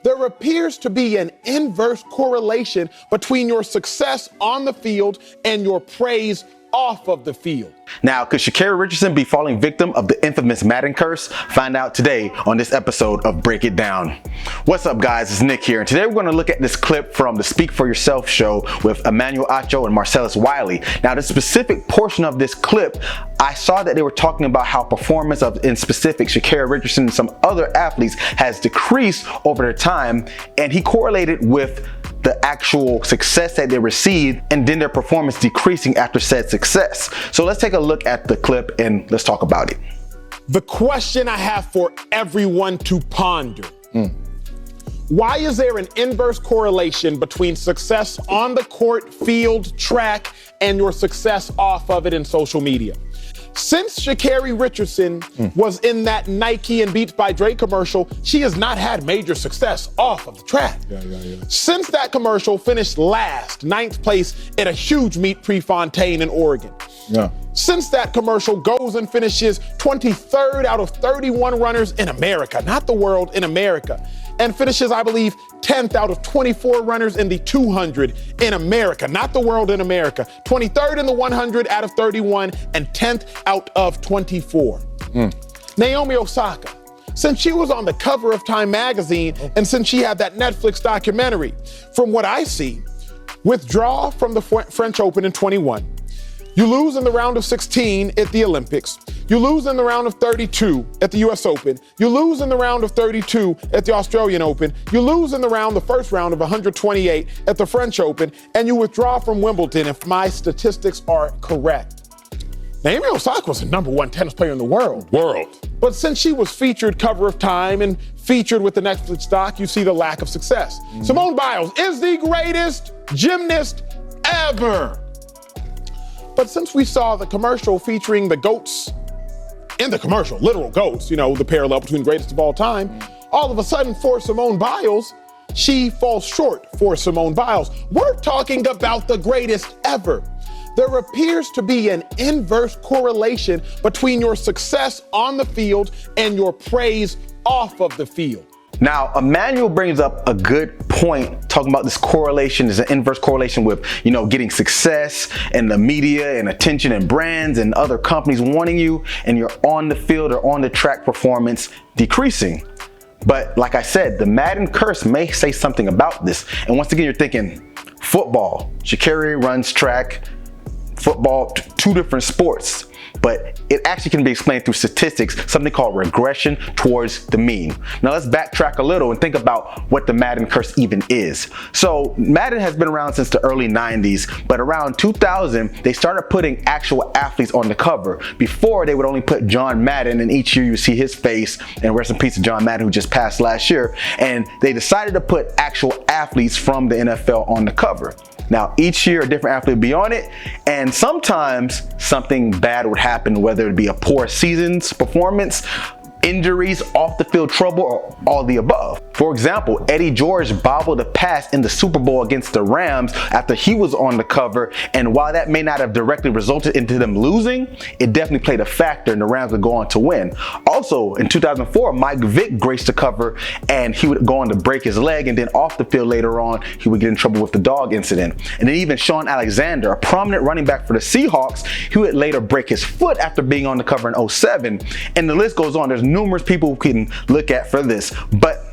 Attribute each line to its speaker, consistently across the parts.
Speaker 1: There appears to be an inverse correlation between your success on the field and your praise off of the field.
Speaker 2: Now, could Sha'Carri Richardson be falling victim of the infamous Madden curse? Find out today on this episode of Break It Down. What's up, guys? It's Nick here, and today we're going to look at this clip from the Speak For Yourself show with Emmanuel Acho and Marcellus Wiley. Now, the specific portion of this clip, I saw that they were talking about how performance of, in specific, Sha'Carri Richardson and some other athletes has decreased over their time, and he correlated with the actual success that they received and then their performance decreasing after said success. So let's take a look at the clip and let's talk about it.
Speaker 1: The question I have for everyone to ponder. Why is there an inverse correlation between success on the court, field, track, and your success off of it in social media? Since Sha'Carri Richardson was in that Nike and Beats by Dre commercial, she has not had major success off of the track. Since that commercial, finished last, 9th place in a huge meet Prefontaine in Oregon. Since that commercial, goes and finishes 23rd out of 31 runners in America, not the world, in America. And finishes, I believe, 10th out of 24 runners in the 200 in America, not the world, in America. 23rd in the 100 out of 31 and 10th out of 24. Naomi Osaka, since she was on the cover of Time magazine and since she had that Netflix documentary, from what I see, withdraw from the French Open in 21. You lose in the round of 16 at the Olympics. You lose in the round of 32 at the US Open. You lose in the round of 32 at the Australian Open. You lose in the first round of 128 at the French Open, and you withdraw from Wimbledon if my statistics are correct. Naomi Osaka was the #1 tennis player in the world. But since she was featured cover of Time and featured with the Netflix doc, you see the lack of success. Simone Biles is the greatest gymnast ever. But since we saw the commercial featuring the GOATs in the commercial, literal GOATs, you know, the parallel between greatest of all time, all of a sudden for Simone Biles, she falls short for Simone Biles. We're talking about the greatest ever. There appears to be an inverse correlation between your success on the field and your praise off of the field.
Speaker 2: Now, Emmanuel brings up a good point, talking about this correlation, there's an inverse correlation with, you know, getting success and the media and attention and brands and other companies wanting you, and your on the field or on the track performance decreasing. But like I said, the Madden curse may say something about this. And once again, you're thinking football, Sha'Carri runs track, football, two different sports. But it actually can be explained through statistics, something called regression towards the mean. Now let's backtrack a little and think about what the Madden curse even is. So Madden has been around since the early 90s, but around 2000, they started putting actual athletes on the cover. Before, they would only put John Madden, and each year you see his face, and rest in peace to John Madden, who just passed last year. And they decided to put actual athletes from the NFL on the cover. Now, each year a different athlete would be on it, and sometimes something bad would happen, whether it be a poor season's performance, injuries, off the field trouble, or all the above. For example, Eddie George bobbled a pass in the Super Bowl against the Rams after he was on the cover, and while that may not have directly resulted into them losing, it definitely played a factor and the Rams would go on to win. Also, in 2004, Mike Vick graced the cover and he would go on to break his leg, and then off the field later on, he would get in trouble with the dog incident. And then even Sean Alexander, a prominent running back for the Seahawks, he would later break his foot after being on the cover in 07. And the list goes on. There's numerous people who can look at for this, but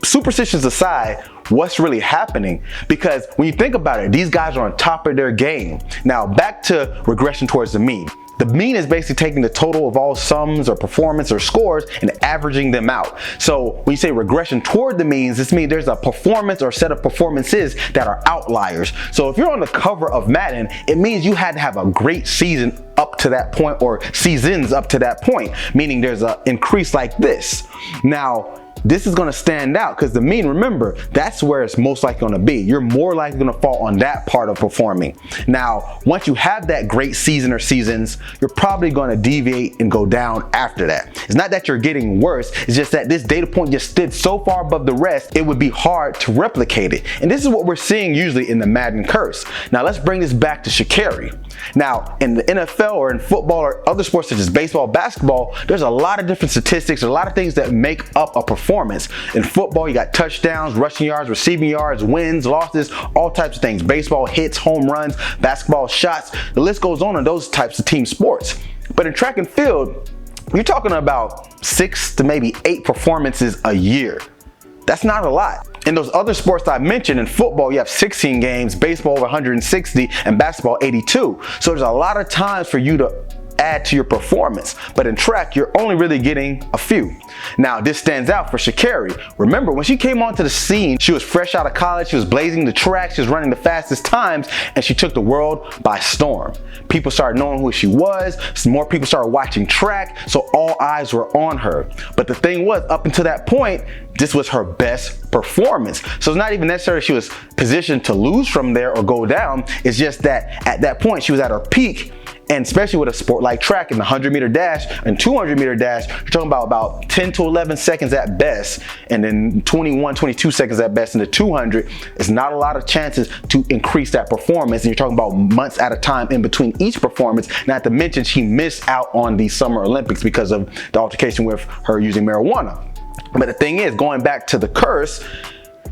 Speaker 2: superstitions aside, what's really happening? Because when you think about it, these guys are on top of their game. Now back to regression towards the mean. The mean is basically taking the total of all sums or performance or scores and averaging them out. So when you say regression toward the means, this means there's a performance or set of performances that are outliers. So if you're on the cover of Madden, it means you had to have a great season up to that point, or seasons up to that point, meaning there's an increase like this. Now, this is going to stand out because the mean, remember, that's where it's most likely going to be. You're more likely going to fall on that part of performing. Now, once you have that great season or seasons, you're probably going to deviate and go down after that. It's not that you're getting worse. It's just that this data point just stood so far above the rest, it would be hard to replicate it. And this is what we're seeing usually in the Madden curse. Now, let's bring this back to Sha'Carri. Now, in the NFL or in football or other sports such as baseball, basketball, there's a lot of different statistics, a lot of things that make up a performance performance. In football, you got touchdowns, rushing yards, receiving yards, wins, losses, all types of things. Baseball, hits, home runs, basketball, shots. The list goes on in those types of team sports. But in track and field, you're talking about 6 to maybe 8 performances a year. That's not a lot. In those other sports I mentioned, in football, you have 16 games, baseball over 160, and basketball 82. So there's a lot of times for you to add to your performance. But in track, you're only really getting a few. Now, this stands out for Sha'Carri. Remember, when she came onto the scene, she was fresh out of college, she was blazing the track, she was running the fastest times, and she took the world by storm. People started knowing who she was, some more people started watching track, so all eyes were on her. But the thing was, up until that point, this was her best performance. So it's not even necessarily she was positioned to lose from there or go down. It's just that at that point, she was at her peak. And especially with a sport like track, in the 100-meter dash and 200-meter dash, you're talking about 10 to 11 seconds at best, and then 21, 22 seconds at best in the 200. It's not a lot of chances to increase that performance, and you're talking about months at a time in between each performance. Not to mention, she missed out on the Summer Olympics because of the altercation with her using marijuana. But the thing is, going back to the curse,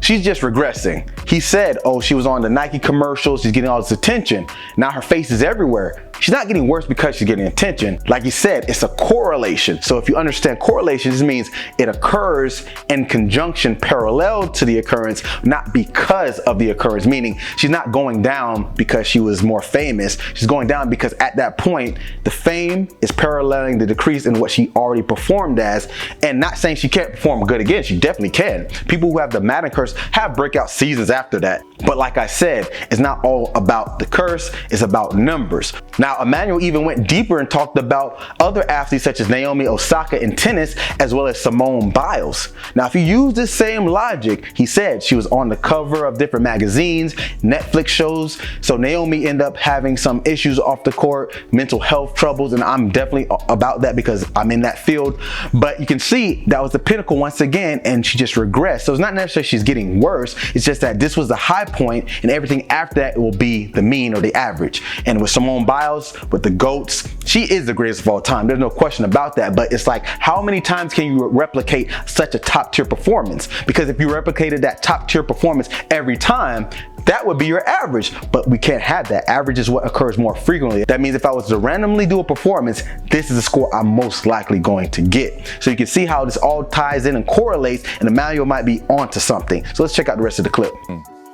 Speaker 2: she's just regressing. He said, oh, she was on the Nike commercials, she's getting all this attention. Now her face is everywhere. She's not getting worse because she's getting attention. Like you said, it's a correlation. So if you understand correlation, this means it occurs in conjunction, parallel to the occurrence, not because of the occurrence. Meaning she's not going down because she was more famous. She's going down because at that point, the fame is paralleling the decrease in what she already performed as. And not saying she can't perform good again, she definitely can. People who have the Madden curse have breakout seasons after that. But like I said, it's not all about the curse, it's about numbers. Now, Emmanuel even went deeper and talked about other athletes such as Naomi Osaka in tennis, as well as Simone Biles. Now, if you use this same logic, he said she was on the cover of different magazines, Netflix shows. So Naomi ended up having some issues off the court, mental health troubles, and I'm definitely about that because I'm in that field. But you can see that was the pinnacle once again, and she just regressed. So it's not necessarily she's getting worse, it's just that this was the high point, and everything after that will be the mean or the average. And with Simone Biles, with the GOATs, she is the greatest of all time. There's no question about that. But it's like, how many times can you replicate such a top tier performance? Because if you replicated that top tier performance every time, that would be your average. But we can't have that. Average is what occurs more frequently. That means if I was to randomly do a performance, this is the score I'm most likely going to get. So you can see how this all ties in and correlates, and Emmanuel might be onto something. So let's check out the rest of the clip.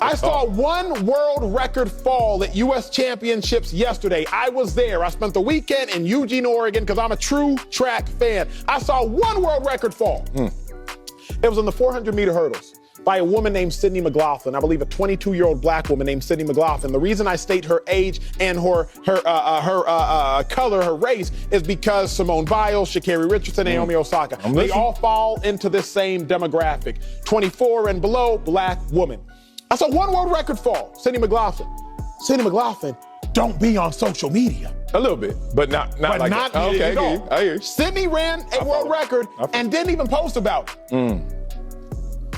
Speaker 1: I saw one world record fall at U.S. Championships yesterday. I was there. I spent the weekend in Eugene, Oregon, because I'm a true track fan. I saw one world record fall. It was on the 400-meter hurdles by a woman named Sydney McLaughlin. I believe a 22-year-old black woman named Sydney McLaughlin. The reason I state her age and her color, her race, is because Simone Biles, Sha'Carri, Richardson, Naomi Osaka, they all fall into this same demographic. 24 and below, black woman. I saw one world record fall, Sydney McLaughlin. Sydney McLaughlin, don't be on social media.
Speaker 3: A little bit, but not like that. Okay, I hear you.
Speaker 1: Sydney ran a world record and didn't even post about it.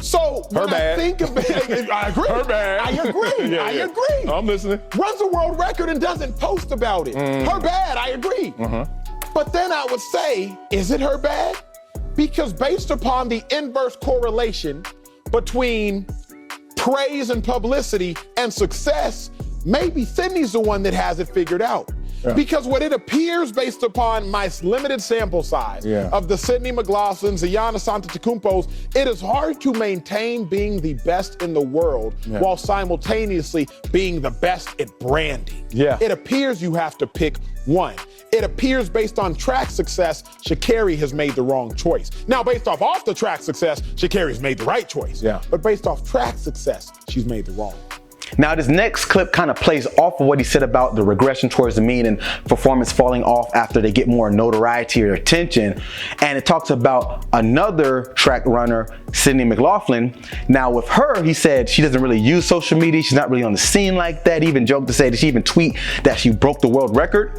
Speaker 1: So when I think of it, I agree.
Speaker 3: Her bad.
Speaker 1: I agree. I agree.
Speaker 3: I'm listening.
Speaker 1: Runs a world record and doesn't post about it. Her bad. I agree. But then I would say, is it her bad? Because based upon the inverse correlation between praise and publicity and success, maybe Sydney's the one that has it figured out. Because what it appears based upon my limited sample size of the Sydney McLaughlins, the Giannis Antetokounmpos, it is hard to maintain being the best in the world while simultaneously being the best at branding. It appears you have to pick one. It appears based on track success, Sha'Carri has made the wrong choice. Now, based off the track success, Sha'Carri's made the right choice. But based off track success, she's made the wrong.
Speaker 2: Now, this next clip kind of plays off of what he said about the regression towards the mean and performance falling off after they get more notoriety or attention. And it talks about another track runner, Sydney McLaughlin. Now, with her, he said she doesn't really use social media. She's not really on the scene like that. He even joked to say that she even tweet that she broke the world record.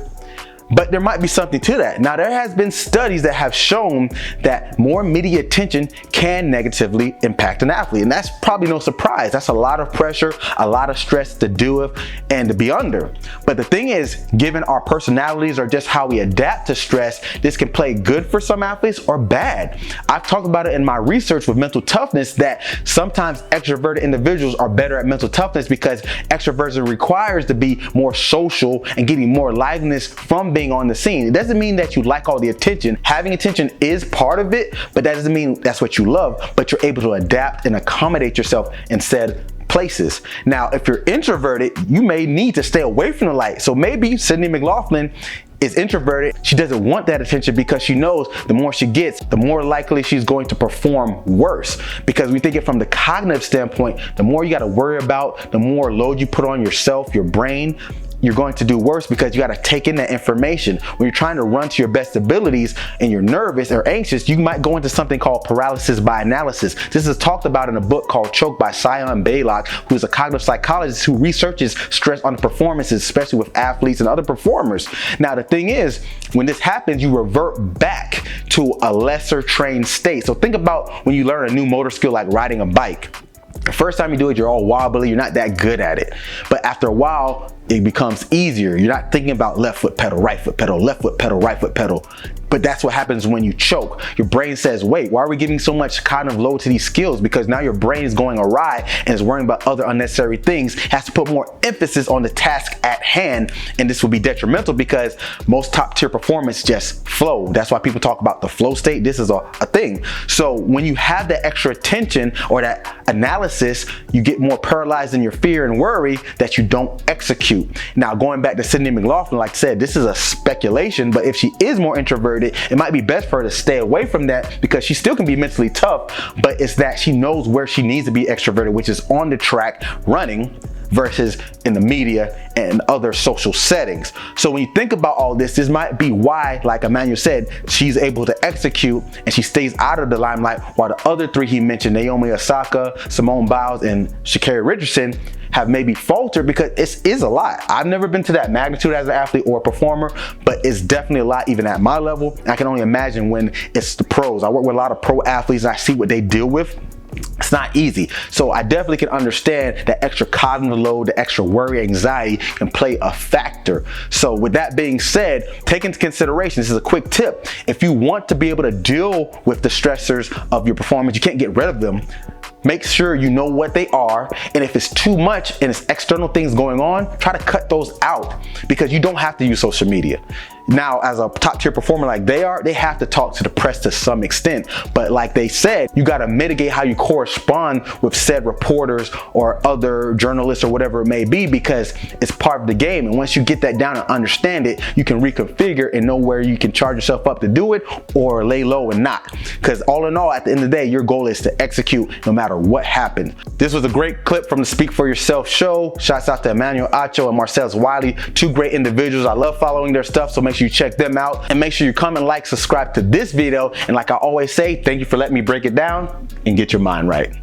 Speaker 2: But there might be something to that. Now, there has been studies that have shown that more media attention can negatively impact an athlete. And that's probably no surprise. That's a lot of pressure, a lot of stress to deal with and to be under. But the thing is, given our personalities or just how we adapt to stress, this can play good for some athletes or bad. I've talked about it in my research with mental toughness that sometimes extroverted individuals are better at mental toughness because extroversion requires to be more social and getting more liveliness from being on the scene. It doesn't mean that you like all the attention. Having attention is part of it, but that doesn't mean that's what you love, but you're able to adapt and accommodate yourself in said places. Now, if you're introverted, you may need to stay away from the light. So maybe Sydney McLaughlin is introverted. She doesn't want that attention because she knows the more she gets, the more likely she's going to perform worse. Because we think it from the cognitive standpoint, the more you got to worry about, the more load you put on yourself, your brain, you're going to do worse because you got to take in that information. When you're trying to run to your best abilities and you're nervous or anxious, you might go into something called paralysis by analysis. This is talked about in a book called Choke by Sion Baylock, who's a cognitive psychologist who researches stress on performances, especially with athletes and other performers. Now, the thing is, when this happens, you revert back to a lesser trained state. So think about when you learn a new motor skill like riding a bike. The first time you do it, you're all wobbly, you're not that good at it. But after a while, it becomes easier. You're not thinking about left foot pedal, right foot pedal, left foot pedal, right foot pedal. But that's what happens when you choke. Your brain says, wait, why are we giving so much cognitive load to these skills? Because now your brain is going awry and is worrying about other unnecessary things. It has to put more emphasis on the task at hand. And this will be detrimental because most top tier performance just flow. That's why people talk about the flow state. This is a thing. So when you have that extra attention or that analysis, you get more paralyzed in your fear and worry that you don't execute. Now, going back to Sydney McLaughlin, like I said, this is a speculation, but if she is more introverted, it might be best for her to stay away from that because she still can be mentally tough, but it's that she knows where she needs to be extroverted, which is on the track running versus in the media and other social settings. So when you think about all this, this might be why, like Emmanuel said, she's able to execute and she stays out of the limelight, while the other three he mentioned, Naomi Osaka, Simone Biles, and Sha'Carri Richardson, have maybe faltered because it is a lot. I've never been to that magnitude as an athlete or a performer, but it's definitely a lot even at my level. I can only imagine when it's the pros. I work with a lot of pro athletes and I see what they deal with. It's not easy. So I definitely can understand that extra cognitive load, the extra worry, anxiety can play a factor. So with that being said, take into consideration, this is a quick tip. If you want to be able to deal with the stressors of your performance, you can't get rid of them. Make sure you know what they are, and if it's too much and it's external things going on, try to cut those out because you don't have to use social media. Now, as a top tier performer like they are, they have to talk to the press to some extent. But like they said, you got to mitigate how you correspond with said reporters or other journalists or whatever it may be because it's part of the game. And once you get that down and understand it, you can reconfigure and know where you can charge yourself up to do it or lay low and not. Because all in all, at the end of the day, your goal is to execute no matter what happened. This was a great clip from the Speak For Yourself show. Shouts out to Emmanuel Acho and Marcellus Wiley, two great individuals. I love following their stuff, so make sure you check them out and make sure you comment, like, subscribe to this video. And like I always say, thank you for letting me break it down and get your mind right.